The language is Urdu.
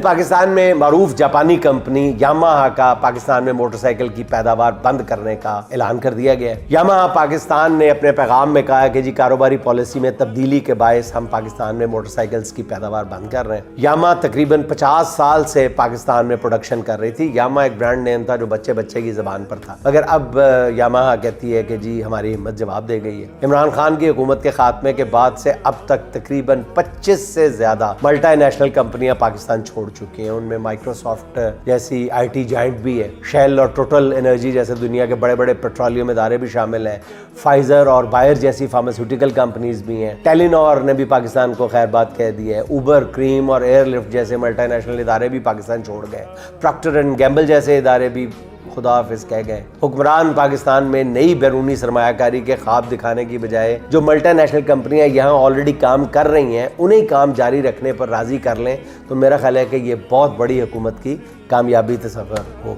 پاکستان میں معروف جاپانی کمپنی یاماہا کا پاکستان میں موٹر سائیکل کی پیداوار بند کرنے کا اعلان کر دیا گیا ہے۔ یاماہا پاکستان نے اپنے پیغام میں کہا ہے کہ کاروباری پالیسی میں تبدیلی کے باعث ہم پاکستان میں موٹر سائیکلز کی پیداوار بند کر رہے ہیں۔ یاماہا تقریباً 50 سال سے پاکستان میں پروڈکشن کر رہی تھی۔ یاماہا ایک برانڈ نیم تھا جو بچے کی زبان پر تھا، مگر اب یاماہا کہتی ہے کہ ہماری ہمت جواب دے گئی ہے۔ عمران خان کی حکومت کے خاتمے کے بعد سے اب تک تقریباً 25 سے زیادہ ملٹی نیشنل کمپنیاں پاکستان چھوڑ چکی ہیں۔ ان میں مائکروسافٹ جیسی IT جائنٹ بھی ہے، شیل اور ٹوٹل انرجی جیسے دنیا کے بڑے بڑے پیٹرولیم ادارے بھی شامل ہیں، فائزر اور بائر جیسی فارماسیوٹیکل کمپنیز بھی ہیں، ٹیلینور نے بھی پاکستان کو خیر بات کہہ دی ہے، اوبر، کریم اور ایئر لفٹ جیسے ملٹی نیشنل ادارے بھی پاکستان چھوڑ گئے، پراکٹر اینڈ گیمبل جیسے ادارے بھی خدا حافظ کہہ گئے۔ حکمران پاکستان میں نئی بیرونی سرمایہ کاری کے خواب دکھانے کی بجائے جو ملٹی نیشنل کمپنیاں یہاں آلریڈی کام کر رہی ہیں انہیں کام جاری رکھنے پر راضی کر لیں تو میرا خیال ہے کہ یہ بہت بڑی حکومت کی کامیابی تصور ہو۔